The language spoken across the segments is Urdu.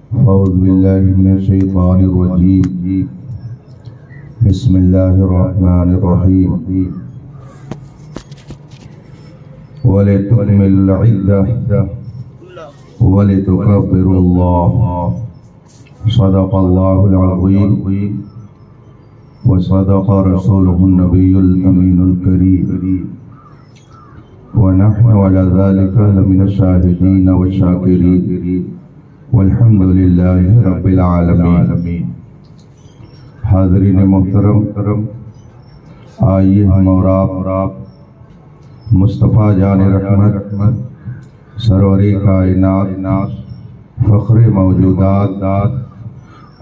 أعوذ بالله من الشيطان الرجيم. بسم الله الرحمن الرحيم. ولتكملوا العدة ولتكبروا الله. صدق الله العظيم وصدق رسوله النبي الأمين الكريم. ونحن على ذلك لمن الشاهدين والشاكرين والحمد لله رب العالمین. حاضرین محترم، آئیے ہم اور آپ مصطفیٰ جان رحمت سرور کائنات فخر موجودات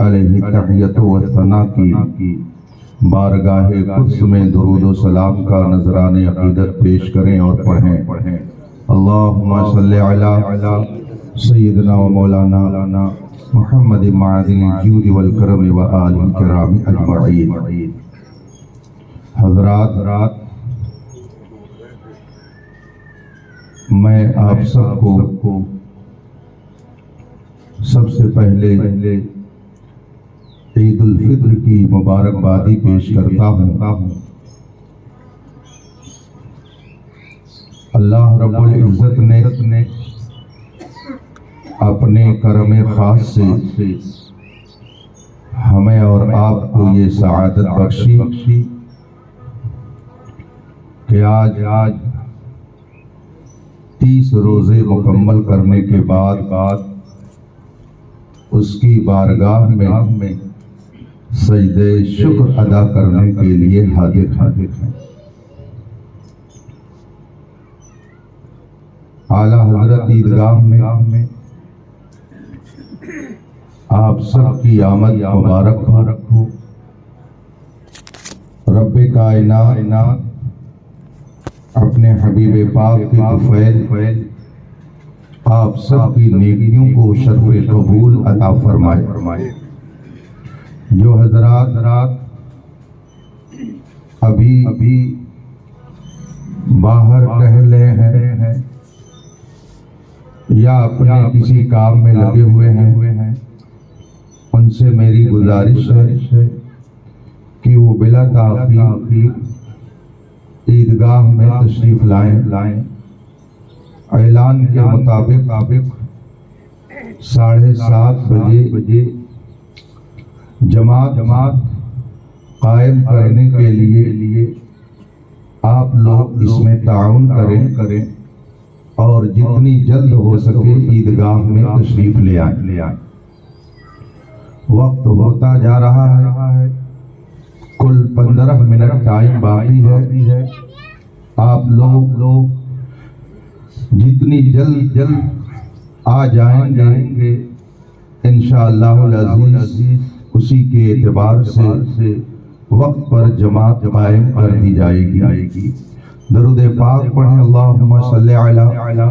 علیہ تحیت و ثنا کی بارگاہ قدس میں درود و سلام کا نذران عقیدت پیش کریں اور پڑھیں. اللہم صلی علی سیدنا و مولانا محمد معدن الجود والکرم و آل کرام اجمعین. حضرات، میں آپ سب کو سب سے پہلے عید الفطر کی مبارکبادی پیش کرتا ہوں. اللہ رب العزت نے اپنے کرم خاص سے ہمیں اور آپ کو یہ سعادت بخشی کہ آج 30 روزے مکمل کرنے کے بعد اس کی بارگاہ میں سجدہ شکر ادا کرنے کے لیے حاضر ہیں. اعلیٰ حضرت عیدگاہ میں آپ سب کی آمد مبارک ہو. رب کائنات اپنے حبیب پاک کے طفیل آپ سب کی نیکیوں کو شرف قبول عطا فرمائے. جو حضرات ابھی باہر ٹہلے ہیں یا اپنے کسی کام میں لگے ہوئے ہیں، ان سے میری گزارش ہے کہ وہ بلا تاخیر عیدگاہ میں تشریف لائیں. اعلان کے مطابق 7:30 بجے جماعت قائم کرنے کے لیے آپ لوگ اس میں تعاون کریں اور جتنی جلد ہو سکے عیدگاہ میں تشریف لے آئیں. وقت ہوتا جا رہا ہے، کل 15 منٹ ٹائم باقی ہے. آپ لوگ جتنی جلد آ جائیں گے انشاءاللہ العزیز اسی کے اعتبار سے وقت پر جماعت قائم کر دی جائے گی. درود پاک پڑھیں. اللہم صلی علی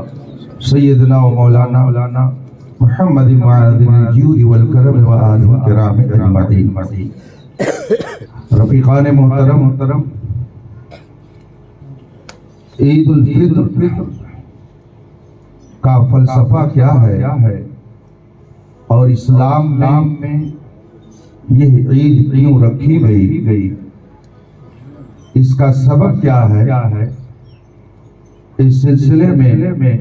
سیدنا و مولانا محمد معدن الجود والکرم و آل کرام اجمعین. رفیقان محترم، عید الفطر کا فلسفہ کیا ہے اور اسلام میں یہ عید کیوں رکھی گئی، اس کا سبب کیا ہے، اس سلسلے میں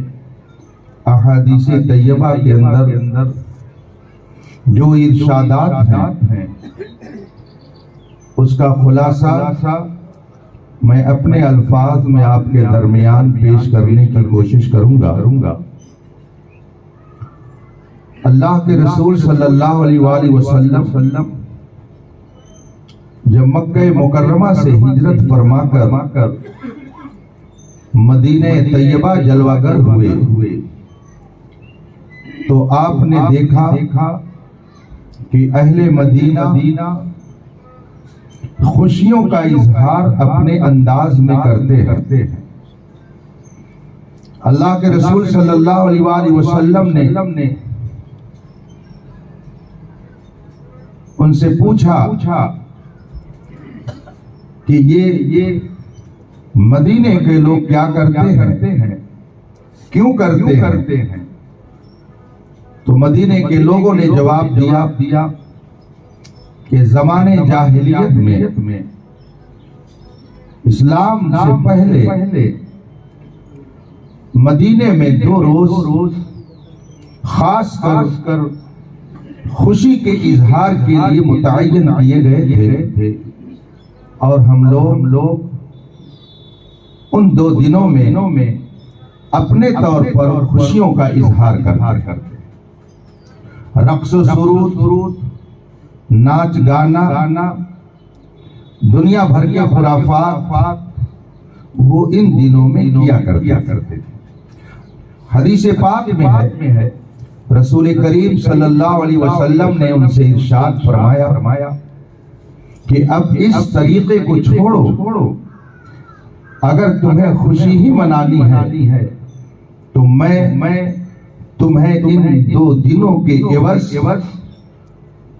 احادیث طیبہ کے اندر جو ارشادات ہیں اس کا خلاصہ میں اپنے الفاظ میں آپ کے درمیان پیش کرنے کی کوشش کروں گا. اللہ کے رسول صلی اللہ علیہ وآلہ وسلم جب مکہ مکرمہ سے ہجرت فرما کر مدینہ طیبہ جلوہ گر ہوئے تو آپ نے دیکھا کہ اہل مدینہ خوشیوں کا اظہار اپنے انداز میں کرتے ہیں. اللہ کے رسول صلی اللہ علیہ وآلہ وسلم نے ان سے پوچھا کہ یہ مدینے کے لوگ کیا کرتے ہیں، کیوں کرتے ہیں؟ تو تو مدینے کے لوگوں نے جواب دیا کہ زمانے جاہلیت میں اسلام سے پہلے مدینے میں 2 روز خاص کر خوشی کے اظہار کے لیے متعین کیے گئے تھے، اور ہم لوگ ان 2 دنوں میں اپنے طور پر خوشیوں کا اظہار کرتے، رقص و سرود، ناچ گانا، دنیا بھر کے خرافات وہ ان دنوں میں کیا کرتے تھے۔ حدیث پاک میں ہے رسول کریم صلی اللہ علیہ وسلم نے ان سے ارشاد فرمایا کہ اب اس طریقے کو چھوڑو، اگر تمہیں خوشی ہی منانی ہے تو میں تمہیں ان 2 دنوں کے عوض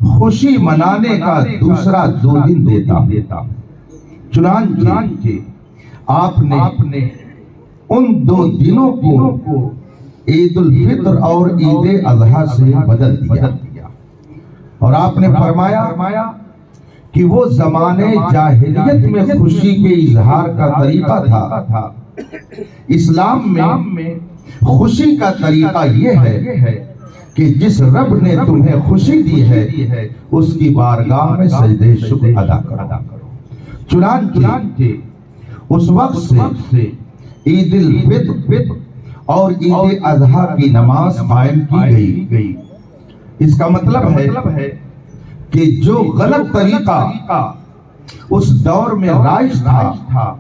خوشی منانے کا دوسرا 2 دن دیتا۔ چنانچہ آپ نے ان 2 دنوں کو عید الفطر اور عید اضحیٰ سے بدل دیا، اور آپ نے فرمایا کہ وہ زمانے جاہلیت میں خوشی کے اظہار کا طریقہ تھا، اسلام میں خوشی کا طریقہ یہ ہے کہ جس رب نے تمہیں خوشی دی ہے اس کی بارگاہ میں سجدہ شکر ادا کرو۔ چنانچہ اس وقت سے عید الفطر اور عید اضحیٰ کی نماز قائم کی گئی۔ اس کا مطلب ہے کہ جو غلط طریقہ اس دور میں رائج تھا،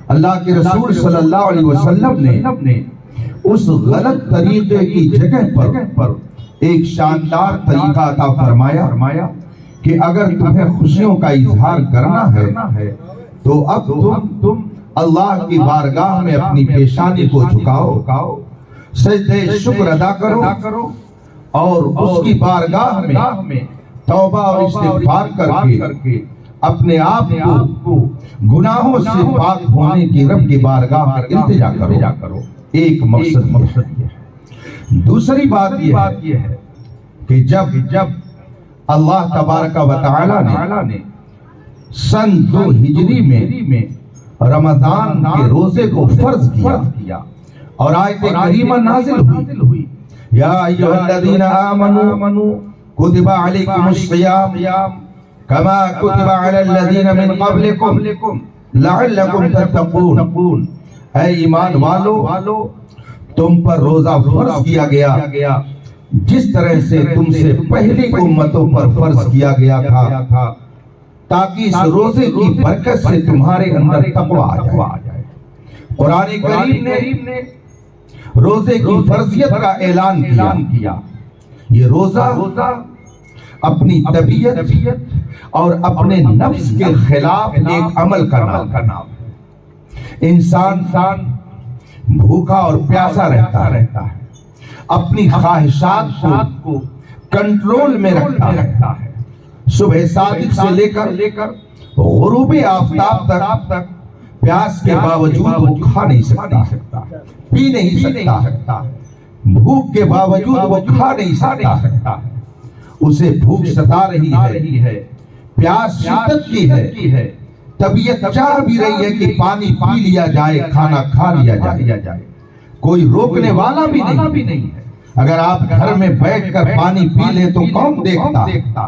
اللہ کے رسول صلی اللہ علیہ وسلم نے اس غلط طریقے کی جگہ پر ایک شاندار طریقہ عطا فرمایا کہ اگر تمہیں خوشیوں کا اظہار کرنا ہے تو اب تم اللہ کی بارگاہ میں اپنی پیشانی کو جھکاؤ، سجدہ شکر ادا کرو، اور اس کی بارگاہ میں توبہ اور استغفار کر کے اپنے آپ کو گناہوں سے پاک ہونے کی رب کی بارگاہ میں التجا کرو۔ ایک مقصد یہ ہے۔ دوسری بات یہ ہے کہ جب اللہ تبارک و تعالی نے سن 2 ہجری میں رمضان کے روزے کو فرض کیا اور آیت کریمہ نازل ہوئی، یا ایھا الذین آمنوا کتب علیکم الصیام کما کتب علی الذین من قبلکم لعلکم تتقون، اے ایمان والو تم پر روزہ فرض کیا گیا جس طرح سے تم سے پہلی امتوں پر فرض کیا گیا تھا، تاکہ اس روزے کی برکت سے تمہارے اندر تقوی آ جائے۔ قرآن کریم نے روزے کی فرضیت کا اعلان کیا۔ یہ روزہ اپنی طبیعت اور اپنے نفس کے خلاف ایک عمل کا نام ہے۔ انسان بھوکا اور پیاسا رہتا ہے، اپنی خواہشات کو کنٹرول میں رکھتا ہے، صبح صادق سے لے کر غروب آفتاب تک پیاس کے باوجود وہ کھا نہیں سکتا، پی نہیں سکتا، بھوک کے باوجود وہ کھا نہیں سکتا، اسے بھوک ستا رہی ہے، پیاس شدت کی ہے، طبیعت چاہ بھی رہی ہے کہ پانی پی لیا جائے، کھانا کھا لیا جائے، کوئی روکنے والا بھی نہیں ہے۔ اگر آپ گھر میں بیٹھ کر پانی پی لیں تو کون دیکھتا؟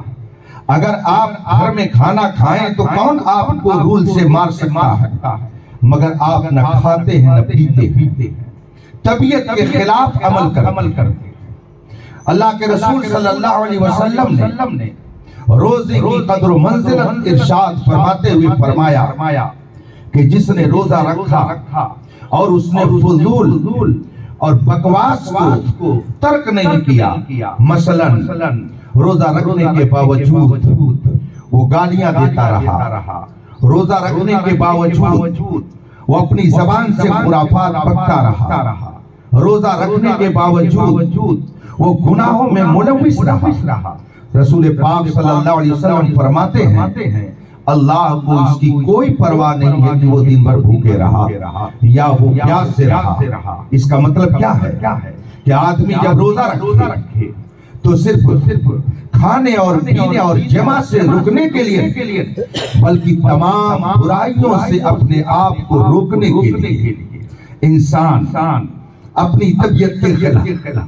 اگر آپ گھر میں کھانا کھائیں تو کون آپ کو رول سے مار سکتا ہے؟ مگر آپ نہ کھاتے ہیں نہ پیتے ہیں، طبیعت کے خلاف عمل کرتے۔ اللہ کے رسول صلی اللہ علیہ وسلم نے روزے کی قدر و منزلت ارشاد فرماتے ہوئے فرمایا کہ جس نے روزہ رکھا اور اس نے فضول اور بکواس کو ترک نہیں کیا، مثلا روزہ رکھنے کے باوجود وہ گالیاں دیتا رہا، روزہ رکھنے کے باوجود وہ اپنی زبان سے خرافات بکتا رہا، روزہ رکھنے کے باوجود وہ گناہوں میں ملوث رہا، رسول پاک صلی اللہ علیہ وسلم فرماتے ہیں اللہ کو اس کی کوئی پرواہ نہیں ہے کہ وہ دن بھر بھوکے رہا یا وہ پیاس سے رہا۔ اس کا مطلب کیا ہے کہ آدمی جب روزہ رکھے تو صرف کھانے اور پینے اور جمع سے رکنے کے لیے بلکہ تمام برائیوں سے اپنے آپ کو روکنے کے لیے انسان اپنی طبیعت کے خلاف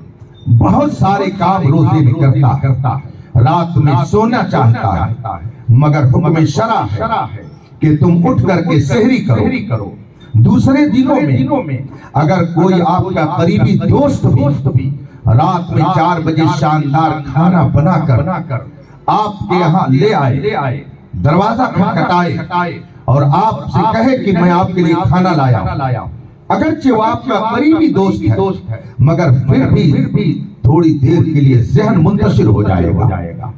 بہت سارے کام روزے میں کرتا ہے، رات میں سونا چاہتا ہے، مگر حکم شرع ہے کہ تم اٹھ کر کے سحری کرو۔ دوسرے دنوں میں اگر کوئی آپ کا قریبی دوست بھی رات میں 4 بجے شاندار کھانا بنا کر آپ کے یہاں لے آئے، دروازہ کھٹکھٹائے اور آپ سے کہے کہ میں آپ کے لیے کھانا لایا، اگرچہ وہ آپ کا قریبی دوست ہے مگر پھر بھی تھوڑی دیر کے لیے ذہن منتشر ہو جائے گا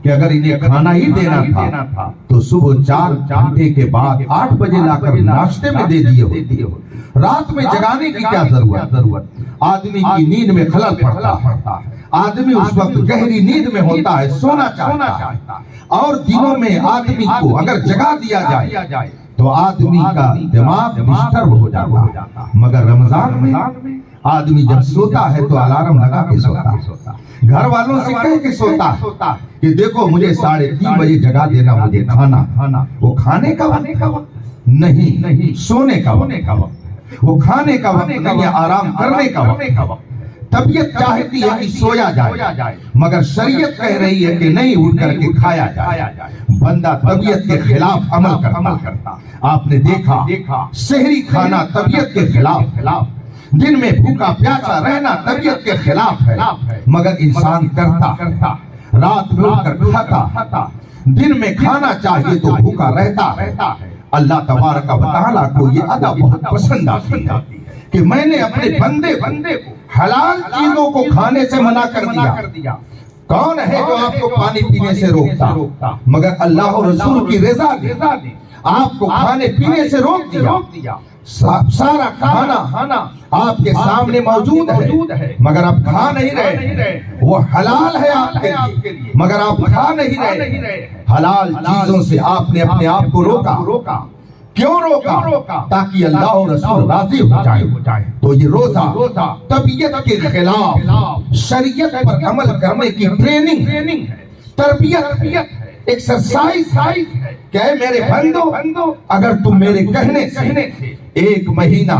کہ اگر انہیں کھانا ہی دینا تھا تو صبح 4 گھنٹے کے بعد 8 بجے لا کر ناشتے میں دے دیے ہو۔ رات میں جگانے کی کیا ضرورت؟ آدمی کی نیند میں خلل پڑتا ہے، آدمی اس وقت گہری نیند میں ہوتا ہے، سونا چاہتا ہے، اور دنوں میں آدمی کو اگر جگا دیا جائے تو آدمی کا دماغ ڈسٹرب ہو جاتا، مگر رمضان میں آدمی جب سوتا ہے تو الارم لگا کے سوتا ہے، گھر والوں سے کہہ کے سوتا ہے کہ دیکھو مجھے 3:30 بجے جگا دینا، مجھے کھانا۔ وہ کھانے کا وقت نہیں، سونے کا وقت، وہ کھانے کا وقت نہیں، آرام کرنے کا وقت۔ طبیعت چاہتی ہے کہ سویا جائے مگر شریعت کہہ رہی ہے کہ نہیں، اٹھ کر کے کھایا جائے۔ بندہ طبیعت کے خلاف عمل کرتا۔ آپ نے دیکھا سحری کھانا طبیعت کے خلاف، دن میں بھوکا پیاسا رہنا طبیعت کے خلاف ہے، مگر انسان کرتا، رات میں اٹھ کر کھاتا، دن میں کھانا چاہیے تو بھوکا رہتا ہے۔ اللہ تبارک و تعالیٰ کو یہ ادا بہت پسند آتی ہے کہ میں نے اپنے بندے کو حلال چیزوں کو کھانے سے منع کر دیا۔ کون ہے جو آپ کو پانی پینے سے روکتا؟ مگر اللہ اور رسول کی رضا نے آپ کو کھانے پینے سے روک دیا۔ سارا کھانا آپ کے سامنے موجود ہے مگر آپ کھا نہیں رہے، وہ حلال ہے آپ کے لیے مگر آپ کھا نہیں رہے۔ حلال چیزوں سے آپ نے اپنے آپ کو روکا۔ کیوں روکا؟ تاکہ اللہ اور رسول راضی ہو جائے۔ تو یہ روزہ طبیعت کے خلاف شریعت پر عمل کرنے کی ٹریننگ ہے، تربیت ہے، ایکسرسائز ہے کہ اے میرے بندو، اگر تم میرے کہنے سے ایک مہینہ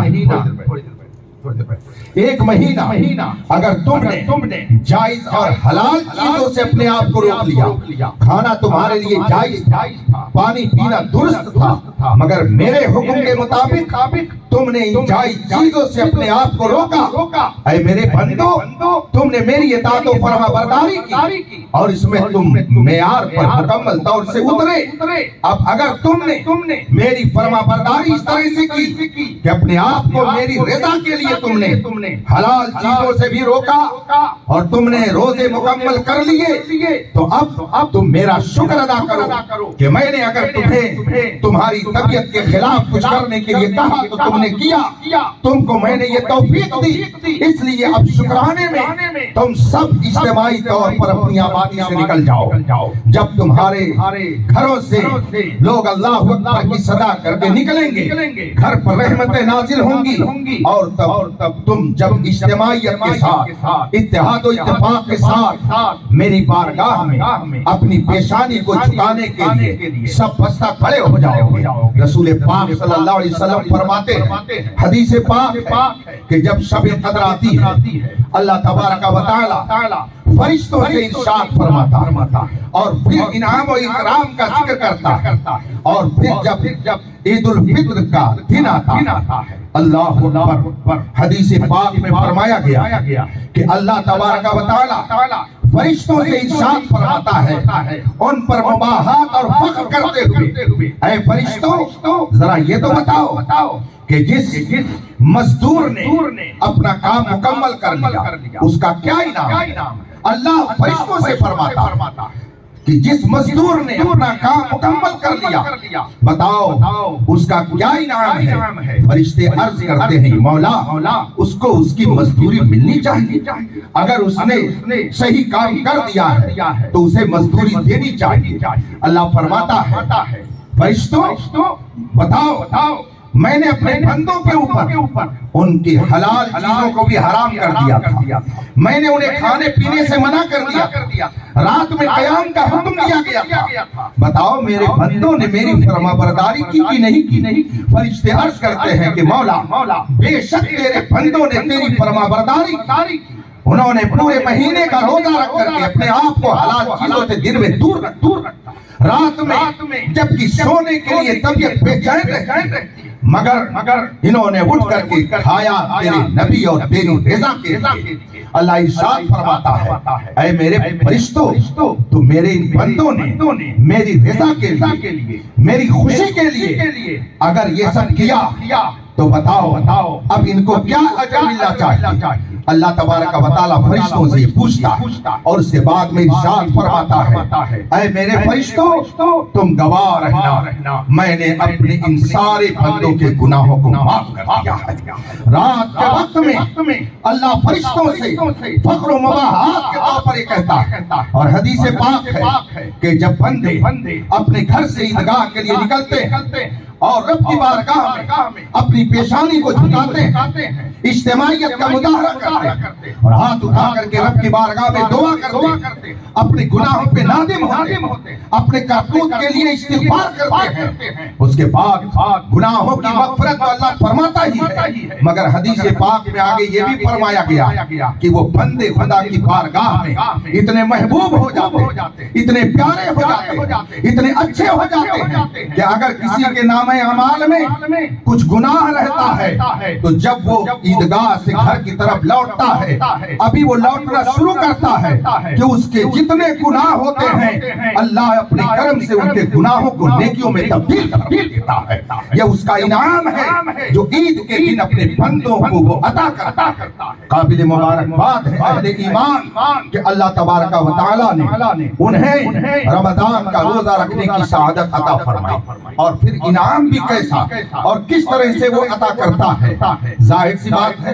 اگر تم نے جائز اور حلال چیزوں سے اپنے آپ کو روک لیا، کھانا تمہارے لیے جائز تھا، پانی پینا درست تھا، مگر میرے حکم کے مطابق تم نے ان جائز چیزوں سے اپنے آپ کو روکا، اے میرے بندو، تم نے میری اطاعت و فرما برداری کی اور اس میں تم معیار پر مکمل طور سے اترے۔ اب اگر تم نے میری فرما برداری اس طرح سے کی کہ اپنے آپ کو میری رضا کے لیے تم نے حلال چیزوں سے بھی روکا اور تم نے روزے مکمل کر لیے، تو اب تم میرا شکر ادا کرو کہ میں نے اگر تمہیں تمہاری طبیعت کے خلاف کچھ کرنے کے لیے کہا تو تم نے کیا، تم کو میں نے یہ توفیق دی، اس لیے اب شکرانے میں تم سب اجتماعی طور پر اپنی آبادی سے نکل جاؤ۔ جب تمہارے گھروں سے لوگ اللہ اکبر کی صدا کر کے نکلیں گے، گھر پر رحمتیں نازل ہوں گی، اور تب تم جب اجتماعیت کے ساتھ، اتحاد و اتفاق کے ساتھ میری بارگاہ میں اپنی پیشانی کو جھکانے کے لیے سب بستہ کھڑے ہو جاؤ گے۔ رسول پاک صلی اللہ علیہ وسلم فرماتے ہیں، حدیث پاک ہے کہ جب شب قدر آتی ہے، اللہ تبارک و تعالی فرشتوں سے ارشاد فرماتا اور پھر انعام و اکرام کا ذکر کرتا، اور پھر جب عید الفطر کا دن آتا ہے، اللہ اکبر، حدیث پاک میں فرمایا گیا کہ اللہ تبارک و تعالی فرشتوں سے ارشاد فرماتا ہے ان پر مباحات اور فخر کرتے ہوئے، اے فرشتوں ذرا یہ تو بتاؤ کہ جس مزدور نے اپنا کام مکمل کر لیا اس کا کیا انعام ہے؟ اللہ فرشتوں سے فرماتا کہ جس مزدور نے اپنا کام مکمل کر لیا بتاؤ اس کا کیا انعام ہے؟ فرشتے عرض کرتے ہیں، مولا اس کو اس کی مزدوری ملنی چاہیے، اگر اس نے صحیح کام کر دیا ہے تو اسے مزدوری دینی چاہیے۔ اللہ فرماتا ہے، فرشتوں بتاؤ میں نے اپنے بندوں کے اوپر ان کی حلال چیزوں کو بھی حرام کر دیا تھا، میں نے انہیں کھانے پینے سے منع کر دیا، رات میں قیام کا حکم دیا گیا تھا۔ بتاؤ میرے بندوں نے میری فرما برداری کی کہ نہیں کی؟ فرشتے عرض کرتے ہیں کہ مولا بے شک تیرے بندوں نے تیری فرما برداری کی، انہوں نے پورے مہینے کا روزہ رکھ کر کے اپنے آپ کو حلال چیزوں سے دن میں دور رکھا، رات میں جبکہ سونے کے لیے طبیعت بے چین رہتی ہے، مگر انہوں نے اٹھ کر کے کھایا تیرے نبی اور تیری رضا کے لیے۔ اللہ ارشاد فرماتا ہے اے میرے فرشتوں، تو میرے ان بندوں نے میری رضا کے لیے، میری خوشی کے لیے اگر یہ سب کیا تو بتاؤ اب ان کو کیا اجر ملنا چاہیے؟ اللہ تبارک و تعالیٰ فرشتوں سے پوچھتا ہے اور اس کے بعد میں ارشاد فرماتا ہے اے میرے فرشتوں تم گواہ رہنا، میں نے اپنے ان سارے بندوں کے گناہوں کو معاف کر دیا ہے۔ رات کے وقت میں اللہ فرشتوں سے فخر و مباحات کے طور پر یہ کہتا ہے، اور حدیث پاک ہے کہ جب بندے اپنے گھر سے عیدگاہ کے لیے نکلتے ہیں اور رب کی بارگاہ میں اپنی پیشانی کو جھکاتے ہیں، اجتماعیت کا مظاہرہ کرتے ہیں اور ہاتھ اٹھا کر کے رب کی بارگاہ میں دعا کرتے ہیں، اپنے گناہوں پہ نادم ہوتے ہیں، اپنے کرتوت کے لیے استغفار کرتے ہیں، اس کے بعد گناہوں کی مغفرت اللہ فرماتا ہی ہے، مگر حدیث پاک میں آگے یہ بھی فرمایا گیا کہ وہ بندے خدا کی بارگاہ میں اتنے محبوب ہو جاتے، اتنے پیارے ہو جاتے، اتنے اچھے ہو جاتے ہیں کہ اگر کسی کے نام اعمال میں کچھ گناہ رہتا ہے تو جب وہ عیدگاہ سے گھر کی طرف لوٹتا ہے، ابھی وہ لوٹنا شروع کرتا ہے کہ اس کے جتنے گناہ ہوتے ہیں اللہ اپنے کرم سے ان کے گناہوں کو نیکیوں میں تبدیل کر دیتا ہے۔ یہ اس کا انعام ہے جو عید کے دن اپنے بندوں کو وہ عطا کرتا ہے۔ قابل مبارکباد ہے اہل ایمان کہ اللہ تبارک و تعالیٰ نے انہیں رمضان کا روزہ رکھنے کی سعادت عطا فرمائی، اور پھر انعام بھی کیسا اور کس طرح سے وہ عطا کرتا ہے۔ ظاہر سی بات ہے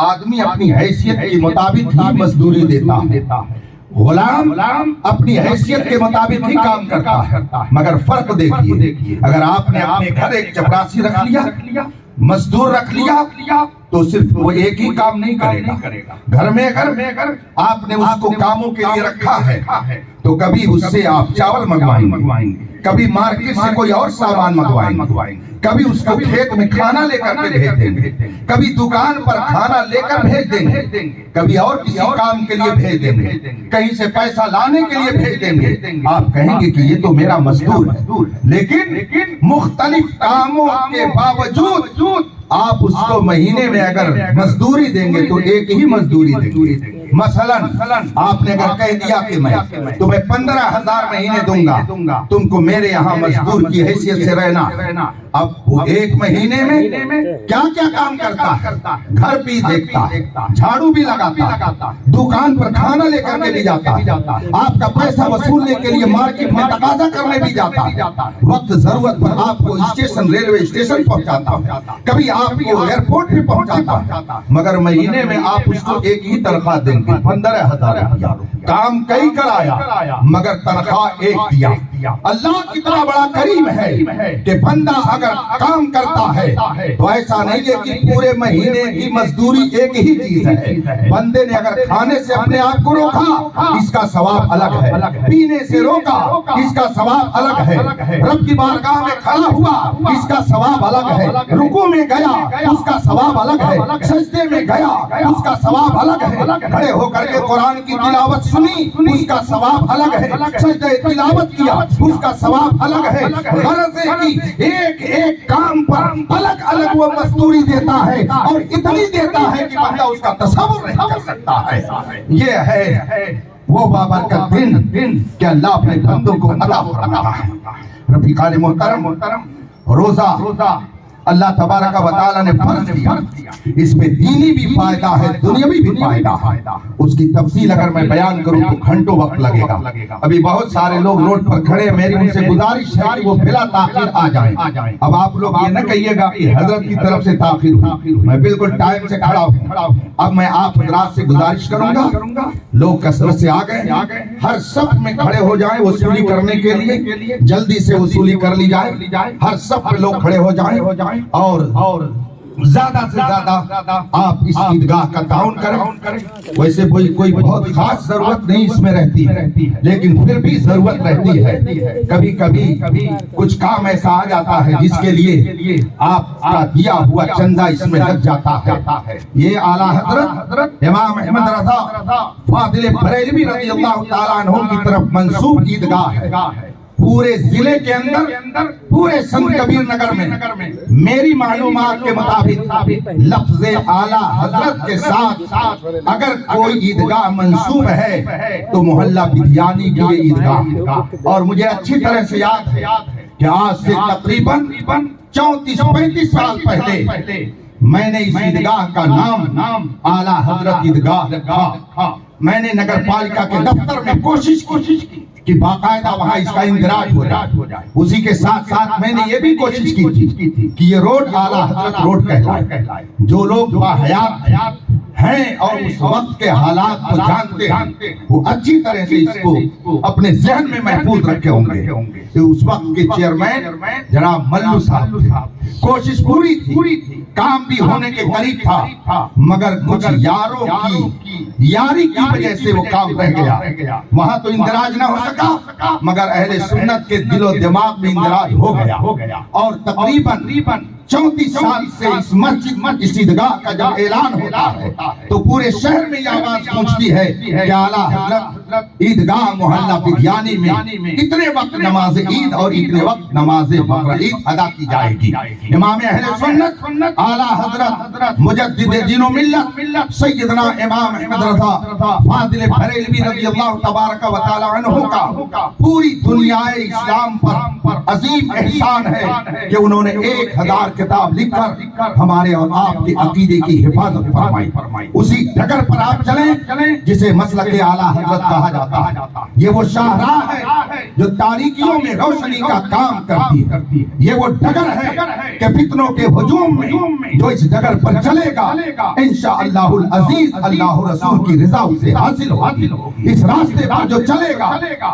آدمی اپنی حیثیت کے مطابق ہی مزدوری دیتا ہے، غلام اپنی حیثیت کے مطابق ہی کام کرتا ہے، مگر فرق دیکھیے اگر آپ نے اپنے گھر ایک چپراسی رکھ لیا، مزدور رکھ لیا تو صرف وہ ایک ہی کام نہیں کرے گا، گھر میں اگر آپ نے اس کو کاموں کے لیے رکھا ہے تو کبھی اس سے آپ چاول منگوائیں گے، کبھی مارکیٹ سے کوئی اور سامان منگوائیں گے، کبھی اس کو کھیت میں کھانا لے کر کے بھیج دیں گے، کبھی دکان پر کھانا لے کر بھیج دیں گے، کبھی اور کسی کام کے لیے بھیج دیں گے، کہیں سے پیسہ لانے کے لیے بھیج دیں گے۔ آپ کہیں گے کہ یہ تو میرا مزدور ہے، لیکن مختلف کاموں کے باوجود آپ اس کو مہینے میں اگر مزدوری دیں گے تو ایک ہی مزدوری دیں گے۔ مثلا آپ نے اگر کہہ دیا کہ میں تمہیں 15,000 مہینے دوں گا، تم کو میرے یہاں مزدور کی حیثیت سے رہنا، اب وہ ایک مہینے میں کیا کیا کام کرتا، گھر بھی دیکھتا، جھاڑو بھی لگاتا، دکان پر کھانا لے کر کے بھی جاتا، آپ کا پیسہ وصولنے کے لیے مارکیٹ میں تقاضا کرنے بھی جاتا، وقت ضرورت پر آپ کو اسٹیشن ریلوے اسٹیشن پہنچاتا، کبھی آپ کو ایئرپورٹ بھی پہنچاتا، مگر مہینے میں آپ اس کو ایک ہی تنخواہ دیں گے، 15,000 روپیہ، کام کئی کرایا مگر تنخواہ ایک دیا۔ اللہ کتنا بڑا کریم ہے کہ بندہ اگر کام کرتا ہے تو ایسا نہیں ہے کہ پورے مہینے کی مزدوری ایک ہی چیز ہے، بندے نے اگر کھانے سے اپنے آپ کو روکا اس کا ثواب الگ ہے، پینے سے روکا اس کا ثواب الگ ہے، رب کی بارگاہ میں کھڑا ہوا اس کا ثواب الگ ہے، رکوع میں گیا اس کا ثواب الگ ہے، سجدے میں گیا اس کا ثواب الگ ہے، کھڑے ہو کر کے قرآن کی تلاوت سنی اس کا ثواب الگ ہے، سجدہ تلاوت کیا اس کا ثواب الگ ہے، غرض ہے کہ ایک ایک کام پر الگ الگ وہ مزدوری دیتا ہے اور اتنی دیتا ہے کہ بندہ اس کا تصور نہیں کر سکتا ہے۔ یہ ہے وہ بابرکت دن کہ اللہ اپنے بندوں کو عطا فرماتا ہے۔ رفیقان محترم، روزہ اللہ تبارک و تعالیٰ نے فرض کیا، اس میں دینی بھی فائدہ ہے، دنیاوی بھی فائدہ ہے۔ اس کی تفصیل اگر میں بیان کروں تو گھنٹوں وقت لگے گا۔ ابھی بہت سارے لوگ روڈ پر کھڑے ہیں، میری ان سے گزارش ہے کہ وہ بلا تاخیر آ جائیں۔ اب آپ لوگ یہ نہ کہیے گا کہ حضرت کی طرف سے تاخیر ہوئی، میں بالکل ٹائم سے کھڑا ہوں۔ اب میں آپ حضرات سے گزارش کروں گا، لوگ کثرت سے آ گئے، ہر صف میں کھڑے ہو جائیں وصولی کرنے کے لیے، جلدی سے وصولی کر لی جائے، ہر صف میں لوگ کھڑے ہو جائیں اور زیادہ سے زیادہ آپ اس عیدگاہ کا تعاون کریں. ویسے کوئی بہت خاص ضرورت نہیں اس میں رہتی ہے، لیکن پھر بھی ضرورت رہتی ہے. کبھی کبھی کچھ کام ایسا آ جاتا ہے جس کے لیے آپ کا دیا ہوا چندہ اس میں لگ جاتا ہے. یہ اعلیٰ حضرت امام احمد رضا فاضل بریلوی رضی اللہ تعالیٰ عنہ کی طرف منسوب عیدگاہ ہے. پورے ضلع کے اندر پورے سنت کبیر نگر میں میری معلومات کے مطابق لفظ اعلیٰ حضرت کے ساتھ اگر کوئی عیدگاہ منسوب ہے تو محلہ بدیانی کی یہ عیدگاہ ہے. اور مجھے اچھی طرح سے یاد ہے کہ آج سے تقریباً 34-35 سال پہلے میں نے اس عیدگاہ کا نام اعلیٰ حضرت عیدگاہ رکھا. میں نے نگر پالکا کے دفتر میں کوشش کی کہ باقاعدہ وہاں اس کا اندراج ہو جائے. اسی کے ساتھ ساتھ میں نے یہ بھی کوشش کی تھی کہ یہ روڈ اعلیٰ حضرت روڈ کہلائے. جو لوگ باحیات ہیں اور اس وقت کے حالات کو جانتے ہیں وہ اچھی طرح سے اس کو اپنے ذہن میں محفوظ رکھے ہوں گے کہ اس وقت کے چیئرمین جناب ملو صاحب کوشش پوری تھی. کام بھی ہونے کے قریب تھا مگر کچھ یاروں کی یاری کی وجہ سے وہ کام رہ گیا. وہاں تو اندراج نہ ہو سکا مگر اہل سنت کے دل و دماغ میں اندراج ہو گیا. اور تقریباً 34 سال سے اس مسجد اس عیدگاہ کا جب اعلان ہوتا ہے تو پورے شہر میں یہ آواز پہنچتی ہے کہ اعلیٰ حضرت عیدگاہ محلہ بدیانی میں اتنے وقت نماز عید اور اتنے وقت نماز بقر عید ادا کی جائے گی. امام اہل سنت اعلیٰ حضرت مجدد دین و ملت سیدنا امام احمد رضا فاضل بریلوی رضی اللہ تبارک و تعالی عنہ کا پوری دنیا اسلام پر عظیم احسان ہے کہ انہوں نے 1000 کتاب لکھ کر ہمارے اور آپ کے عقیدے کی حفاظت فرمائی. اسی ڈگر پر آپ چلیں جسے مسلک اعلیٰ حضرت کہا جاتا ہے. یہ وہ شاہراہ ہے جو تاریکیوں میں روشنی کا کام کرتی ہے. یہ وہ ڈگر ہے کہ فتنوں کے ہجوم میں جو اس ڈگر پر چلے گا انشاءاللہ العزیز اللہ رسول کی رضا اسے حاصل ہوگی. اس راستے پر جو چلے گا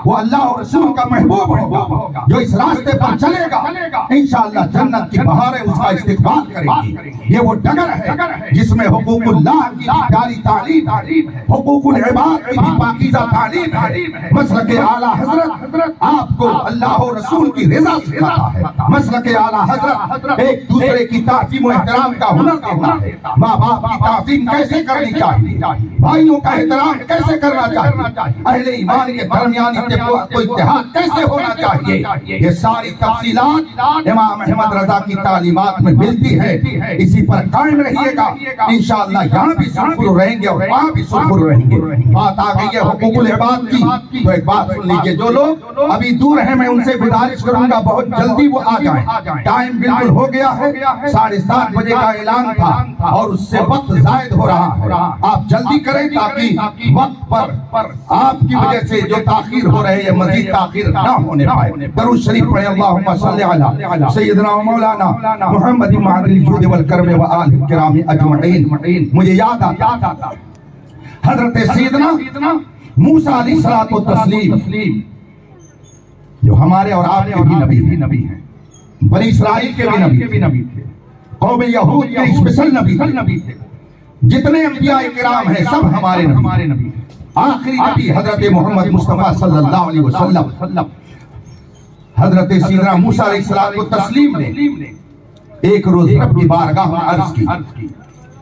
وہ اللہ اور رسول کا محبوب ہوگا. جو اس راستے پر چلے گا انشاءاللہ جنت کی بہاریں اس کا استقبال کرے گی. یہ وہ ڈگر ہے جس میں حقوق اللہ کی بھی پیاری تعلیم ہے، حقوق العباد کی بھی پاکیزہ تعلیم ہے. مسلک اعلیٰ حضرت آپ کو اللہ و رسول کی رضا سکھاتا ہے. مسلک اعلیٰ حضرت ایک دوسرے کی تعظیم و احترام کا ہنر دیتا ہے. ماں باپ کی تعظیم کیسے کرنی چاہیے، بھائیوں کا احترام کیسے کرنا چاہیے، اہل ایمان کے درمیان اتحاد کیسے ہونا چاہیے، یہ ساری تفصیلات امام احمد رضا کی تعلیمات میں ملتی ہے. اسی پر قائم رہیے گا انشاءاللہ. یہاں بھی سرخر رہیں گے اور وہاں بھی سرخر رہیں گے. بات آ گئی ہے حقوق العباد کی تو ایک بات سن لیجئے. جو لوگ ابھی دور ہیں میں ان سے گزارش کروں گا بہت جلدی وہ آ جائیں. ٹائم بالکل ہو گیا ہے، 7:30 بجے کا اعلان تھا اور اس سے وقت زائد ہو رہا ہے. آپ جلدی کریں تاکہ وقت پر آپ کی وجہ سے جو تاخیر ہو رہے ہیں مزید تاخیر نہ ہونے پائے. درود شریف پڑھیں اللہم صلی علی سیدنا و مولانا محمد معدل الجود والکرم و آل الکرام اجمعین. مجھے یاد آتا حضرت سیدنا موسیٰ علیہ الصلوۃ والتسلیم جو ہمارے اور آپ کے بھی نبی ہیں، بنی اسرائیل کے بھی نبی تھے، قوم یہود کے اسپیشل نبی تھے. جتنے انبیاء کرام ہیں سب ہمارے نبی ہیں. آخری نبی حضرت محمد مصطفیٰ صلی اللہ علیہ وسلم حضرت سیدنا موسیٰ علیہ الصلوۃ والتسلیم نے ایک روز رب کی بارگاہ میں عرض کی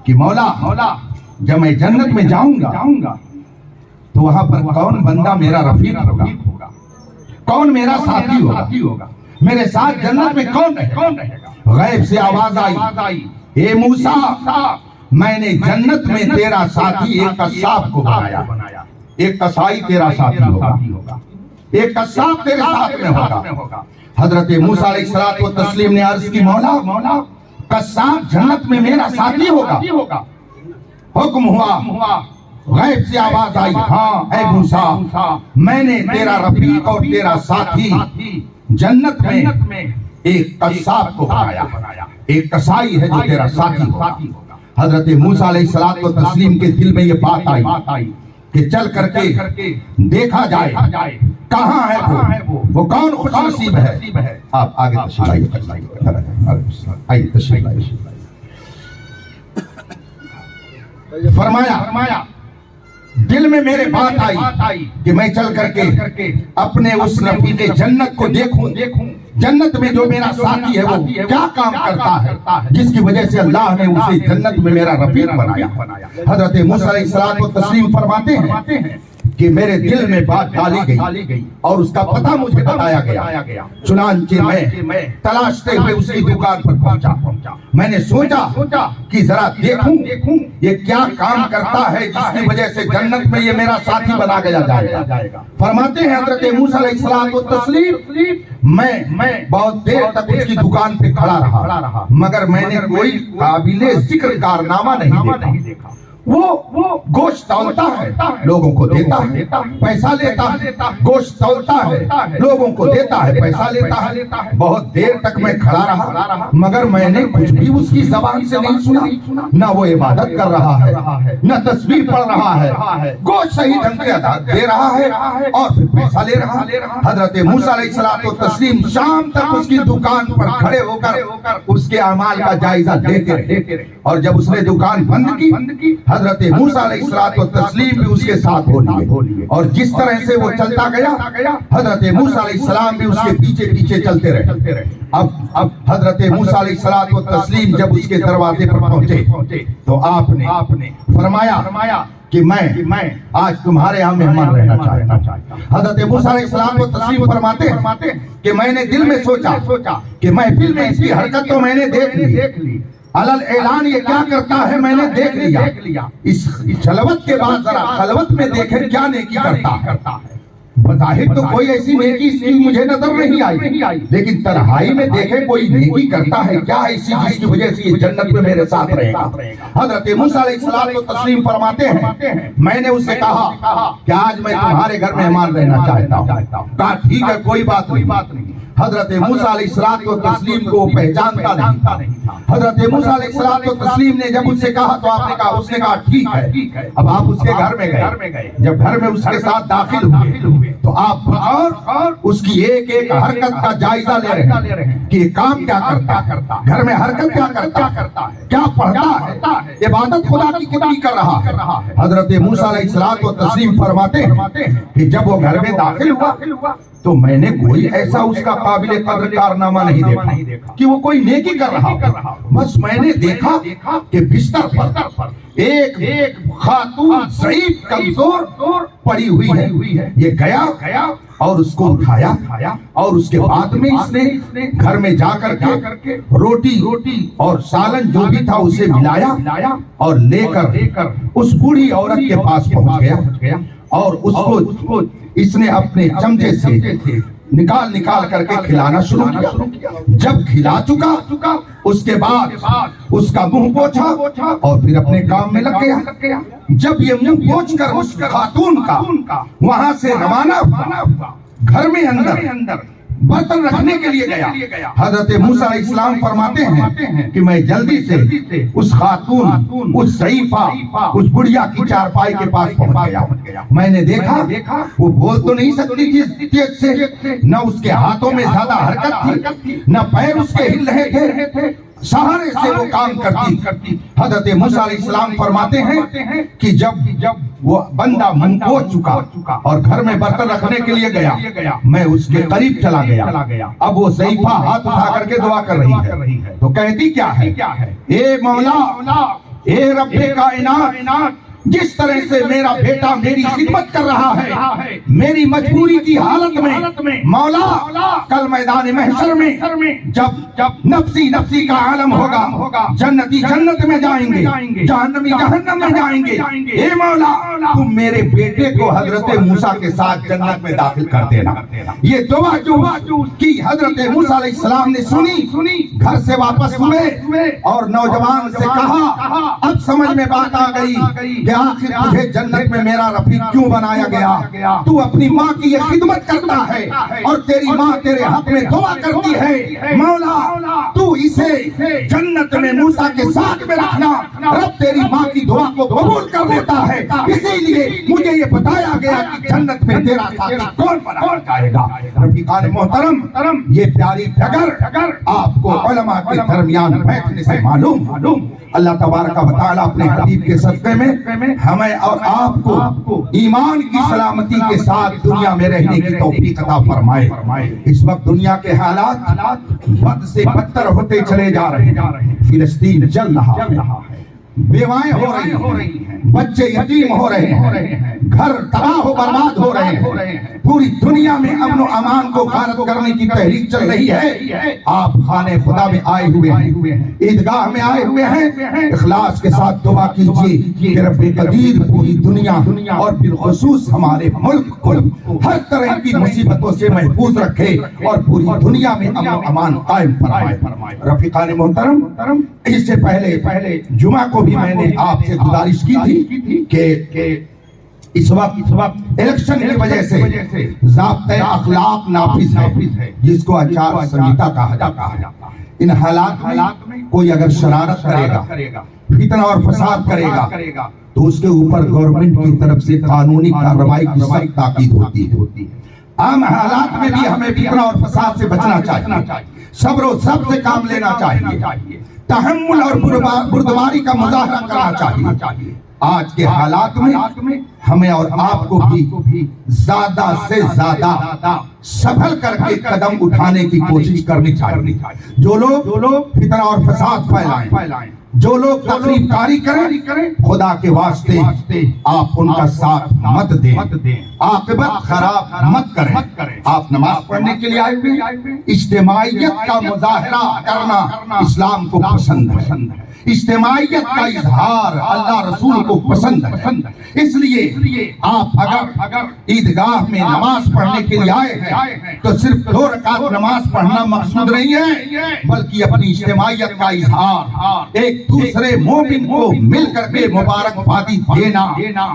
کہ مولا جب میں جنت میں جاؤں گا تو وہاں پر کون بندہ میرا رفیق ہوگا، کون میرا ساتھی ہوگا، میرے ساتھ جنت میں کون رہے گا. غیب سے آواز آئی اے موسیٰ میں نے جنت میں تیرا ساتھی ایک قصاب کو بنایا. ایک قصائی تیرا ساتھی ہوگا، ایک قصاب تیرے ساتھ میں ہوگا. حضرت موسیٰ علیہ الصلوۃ والتسلیم نے عرض کی مولا قصاب جنت میں میرا ساتھی ہوگا. حکم ہوا، غیب سے آواز آئی ہاں اے موسیٰ میں نے تیرا رفیق اور تیرا ساتھی جنت میں ایک قصاب کو بنایا، ایک قصائی ہے جو تیرا ساتھی ہوگا. حضرت موسیٰ علیہ الصلوۃ والتسلیم کے دل میں یہ بات آئی کہ چل کر کے دیکھا جائے کہاں ہے وہ کون خوش نصیب ہے؟ آپ آگے تشریف آئیے تشریف لائیے. فرمایا دل میں میرے بات آئی کہ میں چل کر کے اپنے اس رفیق جنت کو دیکھوں. جنت میں جو میرا ساتھی ہے وہ کیا کام کرتا ہے جس کی وجہ سے اللہ نے اسے جنت میں میرا رفیق بنایا. حضرت موسیٰ علیہ السلام کو تسلیم فرماتے ہیں کہ میرے دل میں بات ڈالی گئی اور اس کا پتہ مجھے بتایا گیا. چنانچہ میں تلاشتے ہوئے اس کی دکان پر پہنچا. میں نے سوچا کہ ذرا دیکھوں یہ کیا کام کرتا ہے جس کی وجہ سے جنت میں یہ میرا ساتھی بنا گیا جائے گا. فرماتے ہیں حضرت موسیٰ علیہ السلام کو تسلیم میں بہت دیر تک اس کی دکان پہ کھڑا رہا مگر میں نے کوئی قابل ذکر کارنامہ نہیں دیکھا. وہ گوشت تولتا ہے لوگوں کو دیتا ہے پیسہ لیتا ہے. گوشت تولتا ہے لوگوں کو دیتا ہے پیسہ لیتا ہے. بہت دیر تک میں کھڑا رہا مگر میں نے کچھ بھی اس کی زبان سے نہیں سنا. نہ وہ عبادت کر رہا ہے نہ تسبیح پڑھ رہا ہے. گوشت صحیح ڈھنگ سے ادا دے رہا ہے اور پھر پیسہ لے رہا ہے. حضرت موسیٰ علیہ السلام کو تسلیم شام تک اس کی دکان پر کھڑے ہو کر اس کے اعمال کا جائزہ لیتے رہے. اور جب اس نے دکان بند کی حضرت موسیٰ علیہ الصلوۃ والتسلیم بھی اس کے ساتھ ہو لیے اور جس طرح سے وہ چلتا گیا حضرت موسیٰ علیہ السلام بھی اس کے پیچھے پیچھے چلتے رہے. اب حضرت موسیٰ علیہ الصلوۃ والتسلیم جب اس کے دروازے پر پہنچے تو آپ نے فرمایا کہ میں آج تمہارے یہاں مہمان رہنا چاہتا ہوں. حضرت موسیٰ علیہ السلام کو تسلیم فرماتے کہ میں نے دل میں سوچا کہ محفل میں اس کی حرکت تو میں نے دیکھ لی. علل اعلان یہ کیا کرتا ہے میں نے دیکھ لیا. اس خلوت کے بعد ذرا خلوت میں دیکھیں کیا نیکی کرتا ہے. بظاہر تو کوئی ایسی نیکی اس کی مجھے نظر نہیں آئی لیکن تنہائی میں دیکھیں کوئی نیکی کرتا ہے کیا ایسی جس کی وجہ سے یہ جنت میں میرے ساتھ رہے گا. حضرت موسیٰ علیہ السلام کو تسلیم فرماتے ہیں میں نے اس سے کہا کہ آج میں تمہارے گھر مہمان رہنا چاہتا ہوں. کہا ٹھیک ہے کوئی بات نہیں. حضرت موسیٰ علیہ السلام کو تسلیم کو پہچانتا نہیں تھا. حضرت موسیٰ علیہ السلام کو تسلیم نے جب اس سے کہا تو اس نے کہا ٹھیک ہے. اب آپ اس کے گھر میں گئے. جب گھر میں اس کے ساتھ داخل ہوئے تو آپ اور اس کی ایک ایک حرکت کا جائزہ لے رہے ہیں کہ یہ کام کیا کرتا گھر میں حرکت کیا کرتا ہے کیا پڑھتا ہے عبادت خدا کی کتنی کر رہا ہے. حضرت موسیٰ علیہ السلام کو تسلیم فرماتے ہیں کہ جب وہ گھر میں داخل ہوا تو میں نے کوئی ایسا اس کا قابل قدر کارنامہ نہیں دیکھا کہ وہ کوئی نیکی کر رہا. بس میں نے دیکھا کہ بستر پر ایک خاتون ضعیف کمزور پڑی ہوئی ہے. یہ گیا اور اس کو اٹھایا اور اس کے بعد میں اس نے گھر میں جا کر کے روٹی اور سالن جو بھی تھا اسے ملایا اور لے کر اس بوڑھی عورت کے پاس پہنچ گیا اور اس کو اس نے اپنے چمچے سے نکال کر کے کھلانا شروع کیا. جب کھلا چکا اس کے بعد اس کا منہ پوچھا اور پھر اپنے کام میں لگ گیا. جب یہ منہ پوچھ کر اس خاتون کا وہاں سے روانہ ہوا گھر میں اندر برتن رکھنے کے لیے گیا. حضرت موسیٰ علیہ السلام فرماتے ہیں کہ میں جلدی سے اس خاتون اس ضعیفہ اس بڑھیا کی چارپائی کے پاس پہنچ گیا. میں نے دیکھا وہ بول تو نہیں سکتی تھی تیز سے نہ اس کے ہاتھوں میں زیادہ حرکت تھی نہ پیر اس کے ہل رہے تھے. سہارے سے وہ کام کرتی. حضرت موسیٰ علیہ السلام فرماتے ہیں کہ جب وہ بندہ منہ پوچھ چکا اور گھر میں برتن رکھنے کے لیے گیا میں اس کے قریب چلا گیا. اب وہ ضعیفہ ہاتھ اٹھا کر کے دعا کر رہی ہے تو کہتی کیا ہے اے مولا اے رب کائنات جس طرح سے میرا بیٹا میری خدمت کر رہا ہے میری مجبوری کی حالت میں مولا کل میدان محشر میں جب نفسی کا عالم ہوگا جنتی جنت میں جائیں گے جہنمی جہنم میں جائیں گے. اے مولا تم میرے بیٹے کو حضرت موسیٰ کے ساتھ جنت میں داخل کر دینا. یہ دعا جو کی حضرت موسیٰ علیہ السلام نے سنی گھر سے واپس ہوئے اور نوجوان سے کہا اب سمجھ میں بات آ گئی کہ آخر تجھے جنت میں میرا رفیق کیوں بنایا گیا؟ تو اپنی ماں کی یہ خدمت کرتا ہے اور تیری ماں تیرے حق میں دعا کرتی ہے، مولا تو اسے جنت میں موسیٰ کے ساتھ میں رکھنا۔ رب تیری ماں کی دعا کو قبول کر لیتا ہے، اسی لیے مجھے یہ بتایا گیا کہ جنت میں تیرا ساتھی کون بنایا جائے گا۔ رفیقان محترم، یہ پیاری ڈگر آپ کو علماء کے درمیان بیٹھنے سے معلوم۔ اللہ تبارک و تعالیٰ اپنے حبیب کے صدقے میں ہمیں اور آپ کو ایمان کی سلامتی کے ساتھ دنیا میں رہنے کی توفیق عطا فرمائے۔ اس وقت دنیا کے حالات بد سے بدتر ہوتے چلے جا رہے ہیں۔ فلسطین جل رہا ہے، بیوائیں ہو رہی ہیں، بچے یتیم ہو رہے ہیں، گھر تباہ و برباد ہو رہے ہیں، پوری دنیا میں امن و امان کو غارت کرنے کی تحریک چل رہی ہے۔ آپ خانے خدا میں آئے ہوئے ہیں، عیدگاہ میں آئے ہوئے ہیں، اخلاص کے ساتھ دعا کیجیے کہ رب قدیر پوری دنیا اور بالخصوص ہمارے ملک کو ہر طرح کی مصیبتوں سے محفوظ رکھے اور پوری دنیا میں امن و امان قائم فرمائے۔ رفیقان محترم، اس سے پہلے جمعہ کو بھی میں نے آپ سے گزارش کی تھی کہ اس وقت الیکشن کی وجہ سے ضابطۂ اخلاق نافذ ہے، جس کو آچار سنہیتا کہا جاتا ہے۔ ان حالات میں کوئی اگر شرارت کرے گا، فتنہ اور فساد کرے گا، تو اس کے اوپر گورنمنٹ کی طرف سے قانونی کارروائی کی سخت تاکید ہوتی ہے۔ عام حالات میں بھی ہمیں فتنہ اور فساد سے بچنا چاہیے، صبر و ضبط سے کام لینا چاہیے، تحمل اور بردباری کا مظاہرہ کرنا چاہیے۔ آج کے حالات میں ہمیں اور آپ کو بھی زیادہ سے زیادہ سنبھل کر کے قدم اٹھانے کی کوشش کرنی چاہیے۔ جو لوگ فتنہ اور فساد پھیلائیں، جو لوگ تخریب کاری کریں، خدا کے واسطے آپ ان کا ساتھ مت دیں، عاقبت خراب مت کریں۔ آپ نماز پڑھنے کے لیے آئے ہوئے، اجتماعیت کا مظاہرہ کرنا اسلام کو پسند ہے، اجتماعیت کا اظہار اللہ رسول کو پسند ہے۔ اس لیے آپ اگر عیدگاہ میں نماز پڑھنے کے لیے آئے ہیں تو صرف 2 رکعت نماز پڑھنا مقصود نہیں ہے، بلکہ اپنی اجتماعیت کا اظہار، ایک دوسرے مومن کو مل کر کے مبارکبادی دینا،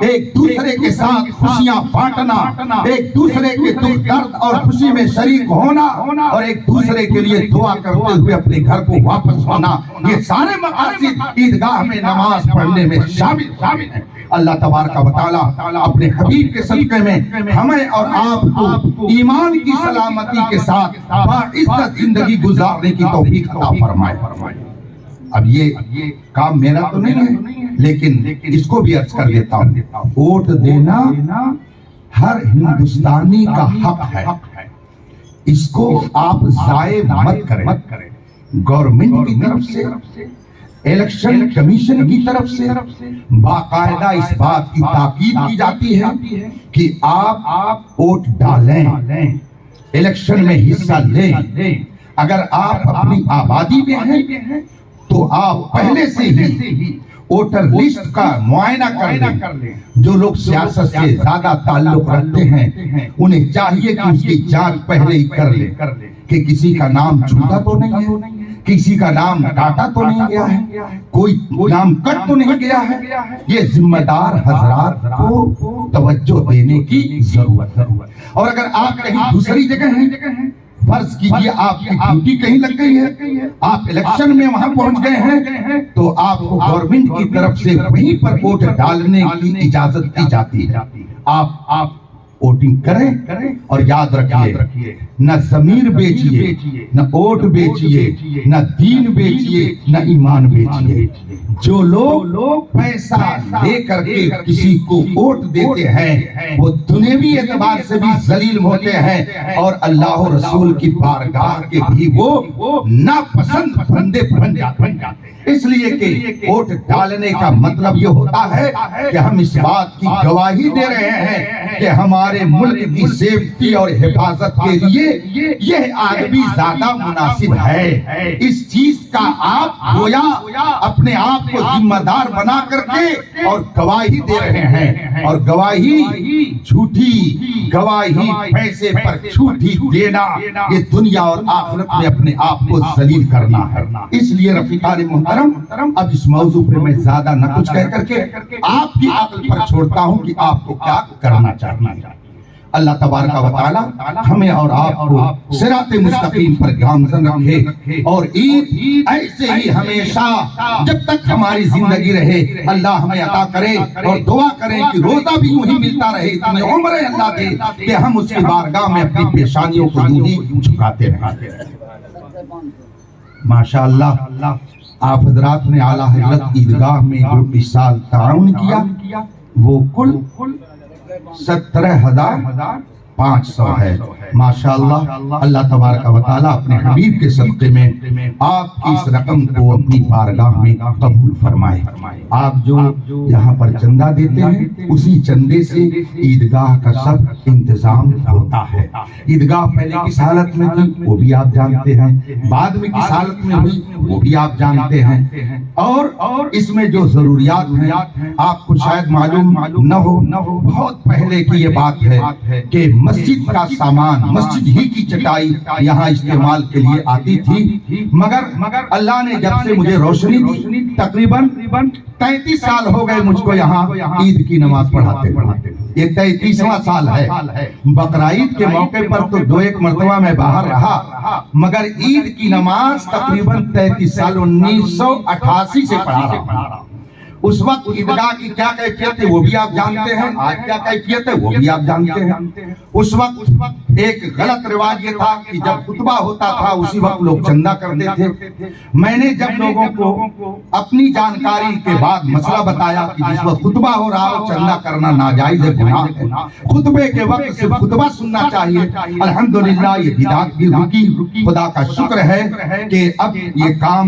ایک دوسرے کے ساتھ خوشیاں بانٹنا، ایک دوسرے کے دکھ درد اور خوشی میں شریک ہونا، اور ایک دوسرے کے لیے دعا کرتے ہوئے اپنے گھر کو واپس ہونا، یہ سارے مقاصد عیدگاہ میں نماز پڑھنے میں شامل ہیں۔ اللہ تبارک و تعالیٰ اپنے حبیب کے صدقے میں ہمیں اور آپ کو ایمان کی سلامتی کے ساتھ باعزت زندگی گزارنے کی توفیق عطا فرمائے۔ اب یہ کام میرا تو نہیں ہے، لیکن اس کو بھی عرض کر دیتا ہوں، ووٹ دینا ہر ہندوستانی کا حق ہے، اس کو آپ ضائع مت کریں۔ گورنمنٹ کی طرف سے، الیکشن کمیشن کی طرف سے باقاعدہ اس بات کی تاکید کی جاتی ہے کہ آپ ووٹ ڈالیں، الیکشن میں حصہ لیں۔ اگر آپ اپنی آبادی میں ہیں تو آپ پہلے سے ہی ووٹر لسٹ کا معائنہ کر لیں۔ جو لوگ سیاست سے زیادہ تعلق رکھتے ہیں انہیں چاہیے کہ اس کی جانچ پہلے ہی کر لیں کہ کسی کا نام چھوٹا تو نہیں ہے، کسی کا نام کاٹا تو نہیں گیا ہے، کوئی نام کٹ تو نہیں گیا ہے۔ یہ ذمہ دار حضرات کو توجہ دینے کی ضرورت ہے۔ اور اگر آپ کہیں دوسری جگہ ہیں، فرض کیجئے آپ کی ڈیوٹی کہیں لگ گئی ہے، آپ الیکشن میں وہاں پہنچ گئے ہیں، تو آپ کو گورنمنٹ کی طرف سے وہیں پر ووٹ ڈالنے کی اجازت دی جاتی ہے۔ آپ ووٹنگ کریں اور یاد رکھیے، نہ ضمیر بیچیے، نہ ووٹ بیچیے، نہ دین بیچیے، نہ ایمان بیچیے۔ جو لوگ پیسہ لے کر کے کسی کو ووٹ دیتے ہیں وہ دنیوی اعتبار سے بھی ذلیل ہوتے ہیں اور اللہ و رسول کی بارگاہ کے بھی وہ ناپسند بندے بن جاتے ہیں۔ اس لیے کہ ووٹ ڈالنے کا مطلب یہ ہوتا ہے کہ ہم اس بات کی گواہی دے رہے ہیں کہ ہمارے ملک کی سیفٹی اور حفاظت کے لیے یہ آدمی زیادہ مناسب ہے۔ اس چیز کا آپ گویا اپنے آپ آپ کو ذمہ دار بنا کر کے اور گواہی دے رہے ہیں، اور گواہی جھوٹی، گواہی پیسے پر جھوٹی دینا، یہ دنیا اور آخرت میں اپنے آپ کو ذلیل کرنا ہے۔ اس لیے رفیقان محترم، اب اس موضوع پہ میں زیادہ نہ کچھ کہہ کر کے آپ کی عقل پر چھوڑتا ہوں کہ آپ کو کیا کرنا چاہیے۔ اللہ تبارک و تعالی ہمیں اور آپ کو صراط مستقیم پر گامزن رکھے، اور عید ایسے ہی ہمیشہ جب تک ہماری زندگی رہے اللہ ہمیں عطا کرے، اور دعا کریں کہ روزہ بھی یوں ہی ملتا رہے، اتنی عمر اللہ دے کہ ہم اس کی بارگاہ میں اپنی پیشانیوں کو یوں ہی جھکاتے رہیں۔ ماشاءاللہ آپ حضرات نے اعلیٰ حضرت عیدگاہ میں جو اس سال تعاون کیا وہ کل 17,500 ہے۔ ماشاءاللہ اللہ تبارک و تعالیٰ اپنے حبیب کے صدقے میں آپ کی اس رقم کو اپنی بارگاہ میں قبول فرمائے۔ آپ جو یہاں پر چندہ دیتے ہیں اسی چندے سے عیدگاہ کا سب انتظام ہوتا ہے۔ عیدگاہ پہلے کس حالت میں تھی وہ بھی آپ جانتے ہیں، بعد میں کس حالت میں ہوئی وہ بھی آپ جانتے ہیں، اور اس میں جو ضروریات ہیں آپ کو شاید معلوم نہ ہو۔ بہت پہلے کی یہ بات ہے کہ مسجد کا سامان، مسجد ہی کی چٹائی یہاں استعمال کے لیے آتی تھی، مگر اللہ نے جب سے مجھے روشنی دی، تقریباً 33 سال ہو گئے مجھ کو یہاں عید کی نماز پڑھاتے پڑھاتے، یہ 33واں سال ہے۔ بقرعید کے موقع پر تو 2-1 مرتبہ میں باہر رہا، مگر عید کی نماز تقریباً 33 سال 1988 سے پڑھا رہا۔ اس وقت عیدگاہ کی کیا کیفیت ہے وہ بھی آپ جانتے ہیں، آج کیا کیفیت ہے وہ بھی آپ جانتے ہیں۔ اس وقت ایک غلط رواج یہ تھا کہ جب خطبہ ہوتا تھا اسی وقت لوگ چندہ کرتے تھے۔ میں نے جب لوگوں کو اپنی جانکاری کے بعد مسئلہ بتایا کہ جس وقت خطبہ ہو رہا ہو چندہ کرنا ناجائز ہے، گناہ ہے، خطبے کے وقت صرف خطبہ سننا چاہیے، الحمدللہ یہ بدعت بھی رکی۔ خدا کا شکر ہے کہ اب یہ کام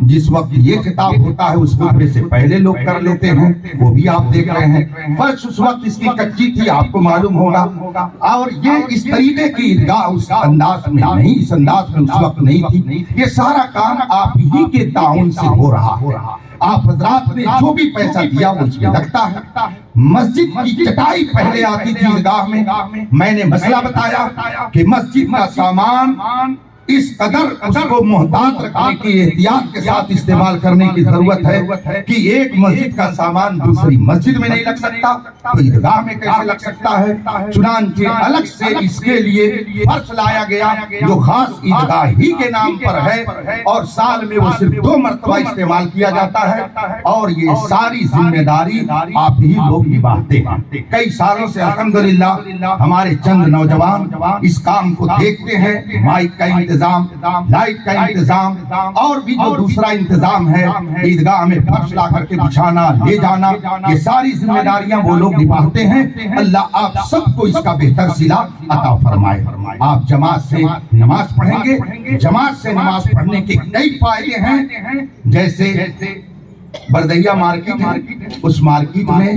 جس وقت یہ خطاب ہوتا ہے اس خطبے سے پہلے لوگ کر لیتے ہیں، وہ بھی آپ دیکھ رہے ہیں۔ فرش اس وقت اس کی کچی تھی، آپ کو معلوم ہوگا، اور یہ اس طریقے کی عیدگاہ اس انداز میں نہیں، اس انداز میں اس وقت نہیں تھی۔ یہ سارا کام آپ ہی کے تعاون سے ہو رہا ہے۔ آپ حضرات نے جو بھی پیسہ دیا وہ اس میں لگتا ہے۔ مسجد کی چٹائی پہلے آتی تھی عیدگاہ میں نے مسئلہ بتایا کہ مسجد کا سامان اس قدر اس کو محتاط رکھنے کی، احتیاط کے ساتھ استعمال کرنے کی ضرورت ہے کہ ایک مسجد کا سامان دوسری مسجد میں نہیں لگ سکتا تو عیدگاہ میں کیسے لگ سکتا ہے۔ چنانچہ الگ سے اس کے لیے فرش لایا گیا جو خاص عیدگاہ ہی کے نام پر ہے، اور سال میں وہ صرف 2 مرتبہ استعمال کیا جاتا ہے، اور یہ ساری ذمہ داری آپ ہی لوگ نبھاتے ہیں۔ کئی سالوں سے الحمدللہ ہمارے چند نوجوان اس کام کو دیکھتے ہیں، مائک کا انتظام، لائٹ کا انتظام، اور بھی جو دوسرا انتظام ہے عیدگاہ میں فرش لا کر کے بچھانا، لے جانا، یہ ساری ذمہ داریاں وہ لوگ نبھاتے ہیں۔ اللہ آپ سب کو اس کا بہتر صلہ عطا فرمائے۔ آپ جماعت سے نماز پڑھیں گے، جماعت سے نماز پڑھنے کے کئی فائدے ہیں، جیسے بردیا مارکیٹ ہے، اس مارکیٹ میں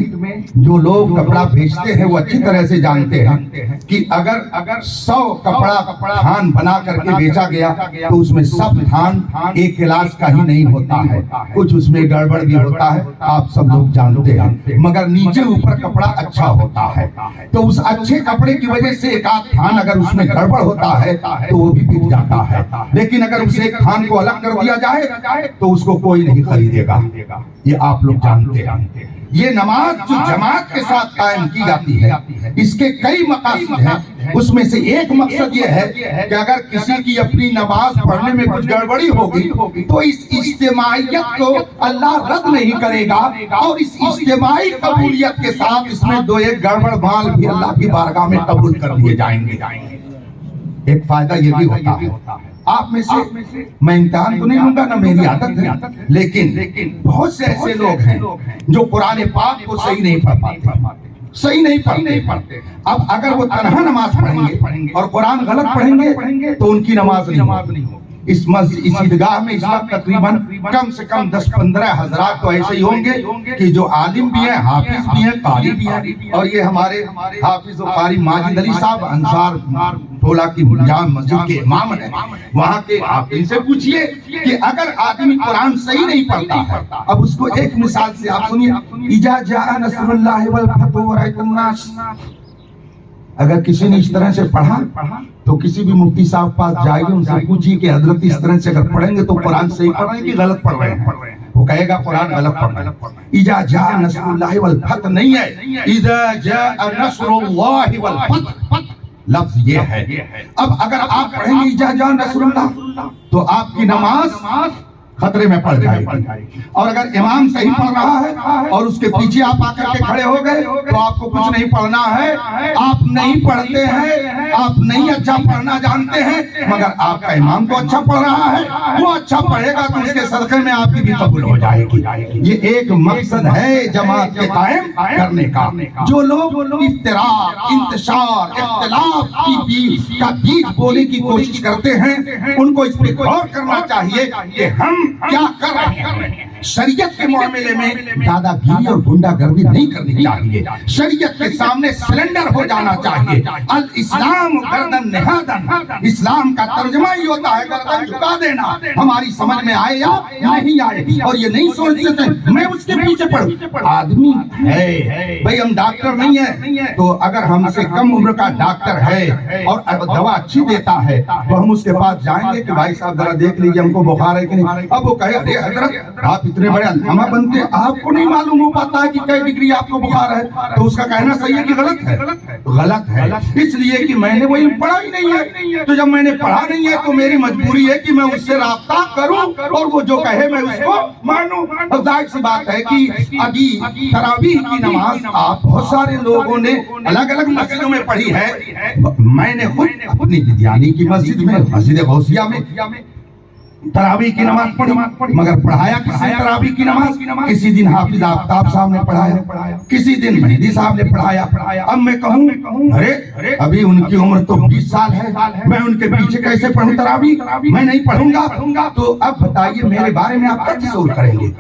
جو لوگ کپڑا بیچتے ہیں وہ اچھی طرح سے جانتے ہیں کہ اگر 100 کپڑا تھان بنا کر کے بیچا گیا تو اس میں سب تھان ایک کلاس کا ہی نہیں ہوتا ہے، کچھ اس میں گڑبڑ بھی ہوتا ہے، آپ سب لوگ جانتے ہیں، مگر نیچے اوپر کپڑا اچھا ہوتا ہے۔ تو اس اچھے کپڑے کی وجہ سے ایک آدھ تھان اگر اس میں گڑبڑ ہوتا ہے تو وہ بھی بک جاتا ہے، لیکن اگر اس ایک تھان کو الگ کر دیا جائے تو اس کو کوئی نہیں خریدے گا۔ یہ آپ لوگ جانتے ہیں۔ یہ نماز جو جماعت کے ساتھ قائم کی جاتی ہے اس کے کئی مقاصد ہیں، اس میں سے ایک مقصد یہ ہے کہ اگر کسی کی اپنی نماز پڑھنے میں کچھ گڑبڑی ہوگی تو اس اجتماعیت کو اللہ رد نہیں کرے گا، اور اس اجتماعی قبولیت کے ساتھ اس میں 2-1 گڑبڑ مال بھی اللہ کی بارگاہ میں قبول کر دیے جائیں گے۔ ایک فائدہ یہ بھی ہوتا ہے، آپ میں سے میں امتحان تو نہیں لوں گا، نہ میری عادت ہے، لیکن بہت سے ایسے لوگ ہیں جو قرآن پاک کو صحیح نہیں پڑھ پاتے۔ اب اگر وہ تنہا نماز پڑھیں گے اور قرآن غلط پڑھیں گے تو ان کی نماز نہیں ہوگی۔ اس عیدگاہ میں اس وقت تقریباً کم سے کم 10-15 حضرات تو ایسے ہی ہوں گے کہ جو عالم بھی ہیں، حافظ بھی ہیں، قاری بھی ہیں، اور یہ ہمارے حافظ و قاری ماجد علی صاحب انصار ٹولہ کی جامع مسجد کے امام ہیں، وہاں کے آپ ان سے پوچھئے کہ اگر آدمی قرآن صحیح نہیں پڑھتا ہے، اب اس کو ایک مثال سے آپ سنیے، اذا جاء نصر اللہ والفتح ورأیت الناس، اگر کسی نے اس طرح سے پڑھا تو کسی بھی مفتی صاحب پاس جائے گے، ان سے پوچھئے کہ حضرت اس طرح سے اگر پڑھیں گے تو قرآن صحیح پڑھ رہے ہیں کہ غلط پڑھ رہے ہیں؟ وہ کہے گا قرآن غلط پڑھ رہے ہیں۔ اذا جاء نصر اللہ والفتح نہیں ہے، اذا جاء نصر اللہ والفتح لفظ یہ ہے۔ اب اگر آپ پڑھیں گے اذا جاء نصر اللہ تو آپ کی نماز خطرے میں پڑ جائے گی، اور اگر امام صحیح پڑھ رہا ہے اور اس کے پیچھے آپ آ کر کے کھڑے ہو گئے تو آپ کو کچھ نہیں پڑھنا ہے، آپ نہیں پڑھتے ہیں، آپ نہیں اچھا پڑھنا جانتے ہیں، مگر آپ کا امام تو اچھا پڑھ رہا ہے، وہ اچھا پڑھے گا تو اس کے صدقے میں آپ کی بھی قبول ہو جائے گی۔ یہ ایک مقصد ہے جماعت کے قائم کرنے کا۔ جو لوگ افتراق، انتشار، اختلاف کا بیج بونے کی کوشش کرتے ہیں، ان کو اس پہ غور کرنا چاہیے کہ ہم کیا کر رہے ہیں۔ شریعت کے معاملے میں دادا گیری اور گنڈا گردی نہیں کرنی چاہیے، شریعت کے سامنے سلنڈر ہو جانا چاہیے۔ الاسلام گردن نہادن، اسلام کا ترجمہ ہی ہوتا ہے گردن جھکا دینا، ہماری سمجھ میں آئے یا نہیں آئے، اور یہ نہیں سوچ سکتے میں اس کے پیچھے پڑھوں۔ آدمی ہے بھئی، ہم ڈاکٹر نہیں ہیں، تو اگر ہم سے کم عمر کا ڈاکٹر ہے اور دوا اچھی دیتا ہے تو ہم اس کے پاس جائیں گے کہ بھائی صاحب ذرا دیکھ لیجئے ہم کو بخار ہے کہ نہیں۔ اب وہ کہے ارے حضرت آپ اتنے بڑے علامہ بنتے ہیں، آپ کو نہیں معلوم ہو پاتا ہے کہ کئی ڈگری آپ کو بخار ہے، تو اس کا کہنا صحیح ہے کہ غلط ہے؟ غلط ہے، اس لیے کہ میں نے وہ علم پڑھا ہی نہیں ہے، تو جب میں نے پڑھا نہیں ہے تو میری مجبوری ہے کہ میں اس سے رابطہ کروں اور وہ جو کہے میں اس کو مانوں۔ اب ظاہر سی بات ہے کہ ابھی تراویح کی نماز آپ بہت سارے لوگوں نے الگ الگ مسجدوں میں پڑھی ہے، میں نے خود اپنی بدیانی کی مسجد میں، مسجد غوثیہ میں تراویح کی نماز پڑھی، مگر پڑھایا کسی تراویح کی نماز؟ کسی دن حافظ آفتاب صاحب نے پڑھایا، کسی دن مہدی صاحب نے پڑھایا۔ اب میں کہوں ارے ابھی ان کی عمر تو 20 سال ہے، میں ان کے پیچھے کیسے پڑھوں تراویح؟ میں نہیں پڑھوں گا۔ تو اب بتائیے میرے بارے میں آپ کیا تصور کریں گے؟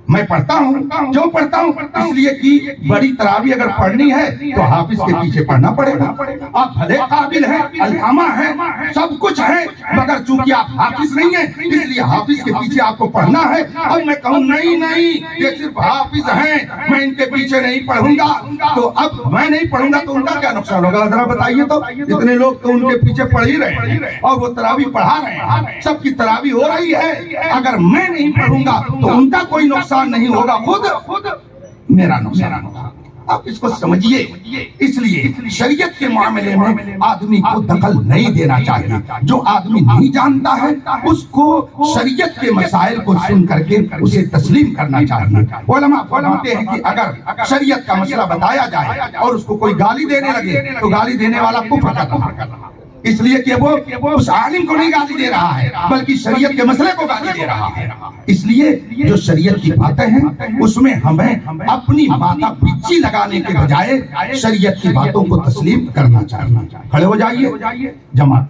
میں پڑھتا ہوں، کیوں پڑھتا ہوں؟ اس لیے کہ بڑی تراویح اگر پڑھنی ہے تو حافظ کے پیچھے پڑھنا پڑے گا۔ آپ بھلے قابل ہیں، علامہ ہیں، سب کچھ ہیں، مگر چونکہ آپ حافظ نہیں ہیں اس لیے حافظ کے پیچھے آپ کو پڑھنا ہے۔ اب میں کہوں نہیں یہ صرف حافظ ہیں، میں ان کے پیچھے نہیں پڑھوں گا، تو اب میں نہیں پڑھوں گا تو ان کا کیا نقصان ہوگا؟ ذرا بتائیے تو، اتنے لوگ تو ان کے پیچھے پڑھ ہی رہے ہیں اور وہ تراویح پڑھا رہے ہیں، سب کی تراویح ہو رہی ہے، اگر میں نہیں پڑھوں گا تو ان کا کوئی نقصان نہیں ہوگا، خود میرا نقصان ہوگا۔ آپ اس کو سمجھیے۔ اس لیے شریعت کے معاملے میں آدمی کو دخل نہیں دینا چاہیے، جو آدمی نہیں جانتا ہے اس کو شریعت کے مسائل کو سن کر کے اسے تسلیم کرنا چاہیے۔ علماء فرماتے ہیں کہ اگر شریعت کا مسئلہ بتایا جائے اور اس کو کوئی گالی دینے لگے تو گالی دینے والا کفر کر رہا ہے، اس لیے کہ وہ اس عالم کو نہیں گالی دے رہا ہے بلکہ شریعت کے مسئلے کو گالی دے رہا ہے۔ اس لیے جو شریعت کی باتیں ہیں اس میں ہمیں اپنی ماتھا پچی لگانے کے بجائے شریعت کی باتوں کو تسلیم کرنا چاہیے۔ کھڑے ہو جائیے جماعت۔